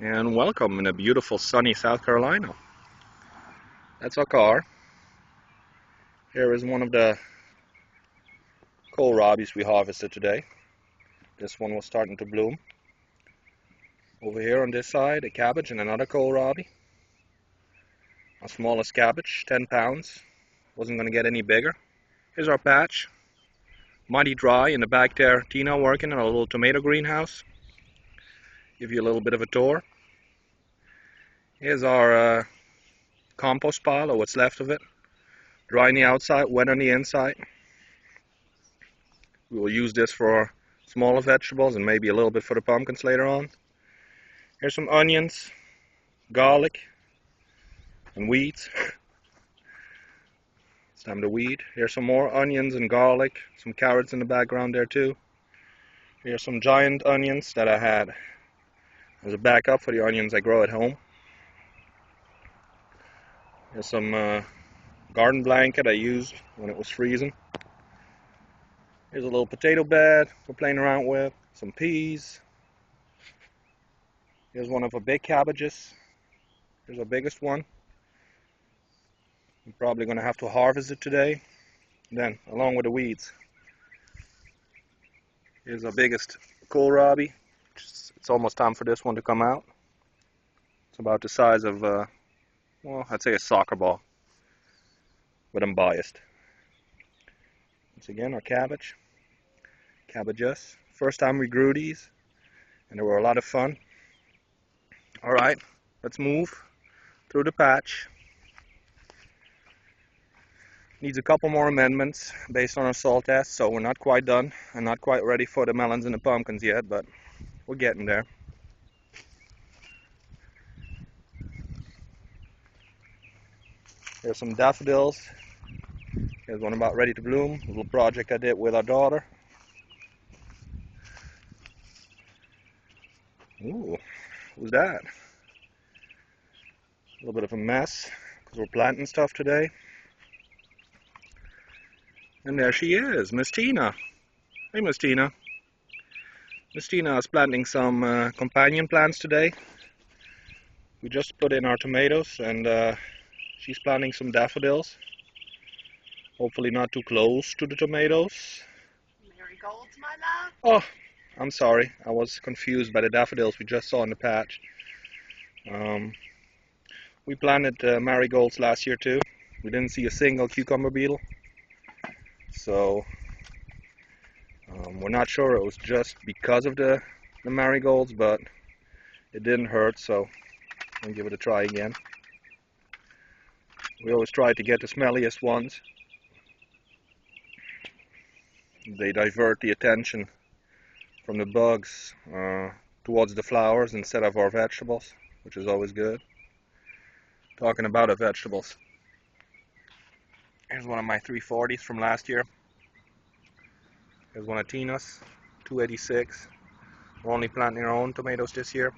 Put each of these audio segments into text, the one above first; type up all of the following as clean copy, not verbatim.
And welcome in a beautiful sunny South Carolina. That's our car. Here is one of the kohlrabis we harvested today. This one was starting to bloom. Over here on this side, a cabbage and another kohlrabi. Our smallest cabbage, 10 pounds. Wasn't going to get any bigger. Here's our patch. Mighty dry. In the back there, Tina working on a little tomato greenhouse. Give you a little bit of a tour. Here's our compost pile, or what's left of it. Dry on the outside, wet on the inside. We will use this for smaller vegetables and maybe a little bit for the pumpkins later on. Here's some onions, garlic, and weeds. It's time to weed. Here's some more onions and garlic, some carrots in the background there too. Here's some giant onions that I had as a backup for the onions I grow at home. Here's some garden blanket I used when it was freezing. Here's a little potato bed we're playing around with, some peas. Here's one of our big cabbages. Here's our biggest one. I'm probably going to have to harvest it today, then along with the weeds. Here's our biggest kohlrabi. It's almost time for this one to come out. It's about the size of, well, I'd say a soccer ball, but I'm biased. Once again, our cabbage, cabbages. First time we grew these, and they were a lot of fun. All right, let's move through the patch. Needs a couple more amendments based on our soil test, so we're not quite done and not quite ready for the melons and the pumpkins yet, but we're getting there. Here's some daffodils. Here's one about ready to bloom, a little project I did with our daughter. Ooh, what was that? A little bit of a mess because we're planting stuff today. And there she is, Miss Tina. Hey, Miss Tina. Miss Tina is planting some companion plants today. We just put in our tomatoes, and she's planting some daffodils. Hopefully not too close to the tomatoes. Marigolds, my love? Oh, I'm sorry. I was confused by the daffodils we just saw in the patch. We planted marigolds last year too. We didn't see a single cucumber beetle. So we're not sure it was just because of the marigolds, but it didn't hurt, so I'll give it a try again. We always try to get the smelliest ones. They divert the attention from the bugs towards the flowers instead of our vegetables, which is always good. Talking about our vegetables. Here's one of my 340s from last year. Here's one of Tina's, 286. We're only planting our own tomatoes this year.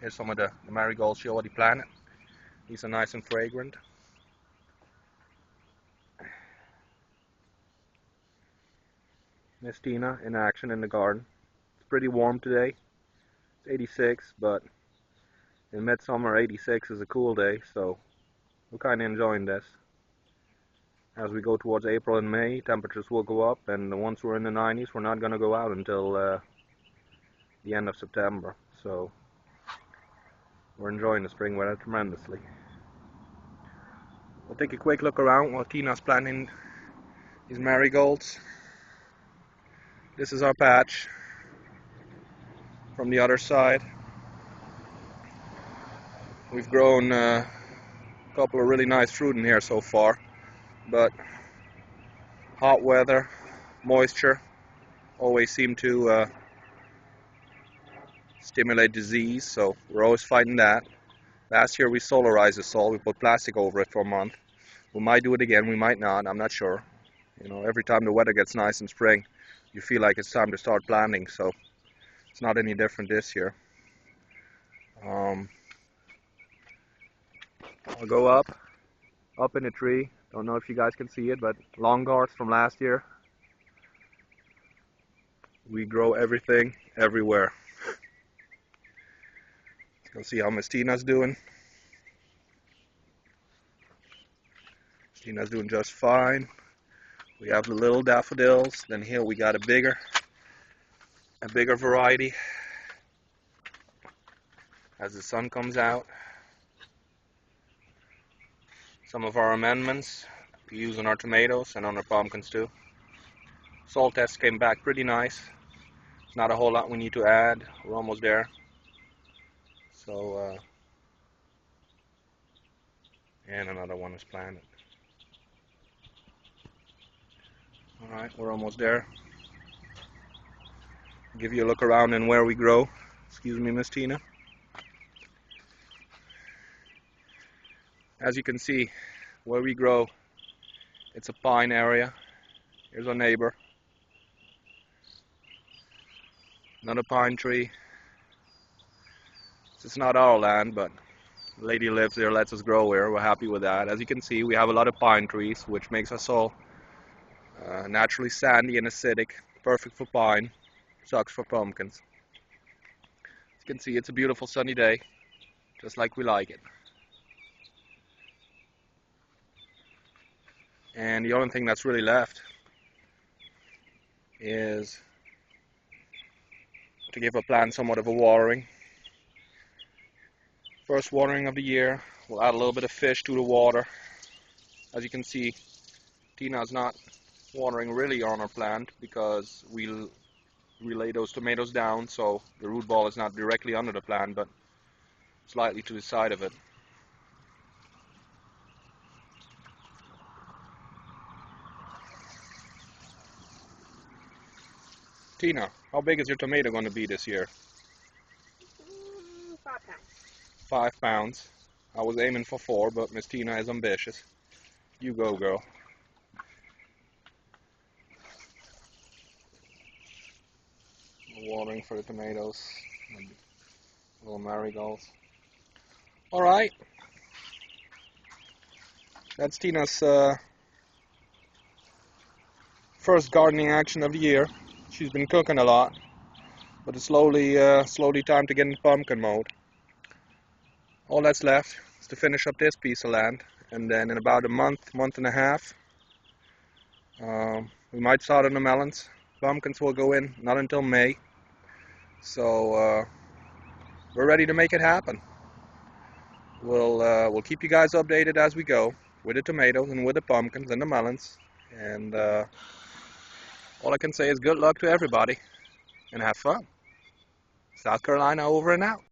Here's some of the marigolds she already planted. These are nice and fragrant. Miss Tina in action in the garden. It's pretty warm today. It's 86, but in midsummer 86 is a cool day, so we're kind of enjoying this. As we go towards April and May, temperatures will go up, and once we're in the 90s, we're not going to go out until the end of September. So we're enjoying the spring weather tremendously. We'll take a quick look around while Tina's planting these marigolds. This is our patch from the other side. We've grown a couple of really nice fruit in here so far, but hot weather, moisture always seem to stimulate disease, so we're always fighting that. Last year we solarized the soil, we put plastic over it for a month. We might do it again, we might not, I'm not sure. You know, every time the weather gets nice in spring, you feel like it's time to start planting, so it's not any different this year. I'll go up in a tree. Don't know if you guys can see it, but Longarts from last year. We grow everything, everywhere. You'll see how Miss Tina's doing. Miss Tina's doing just fine. We have the little daffodils. Then here we got a bigger variety as the sun comes out. Some of our amendments we use on our tomatoes and on our pumpkins too. Soil test came back pretty nice. There's not a whole lot we need to add. We're almost there. So, and another one is planted. Alright, we're almost there. Give you a look around and where we grow. Excuse me, Miss Tina. As you can see, where we grow, it's a pine area. Here's our neighbor. Another pine tree. It's not our land, but the lady lives there, lets us grow here. We're happy with that. As you can see, we have a lot of pine trees, which makes our soil naturally sandy and acidic. Perfect for pine. Sucks for pumpkins. As you can see, it's a beautiful sunny day, just like we like it. And the only thing that's really left is to give our plant somewhat of a watering. First watering of the year. We'll add a little bit of fish to the water. As you can see, Tina's not watering really on our plant because we lay those tomatoes down, so the root ball is not directly under the plant, but slightly to the side of it. Tina, how big is your tomato going to be this year? 5 pounds. 5 pounds. I was aiming for 4, but Miss Tina is ambitious. You go, girl. Watering for the tomatoes and little marigolds. Alright. That's Tina's first gardening action of the year. She's been cooking a lot, but it's slowly time to get in pumpkin mode. All that's left is to finish up this piece of land, and then in about a month and a half, we might start on the melons. Pumpkins will go in not until May, so we're ready to make it happen. We'll keep you guys updated as we go with the tomatoes and with the pumpkins and the melons, and all I can say is good luck to everybody and have fun. South Carolina over and out.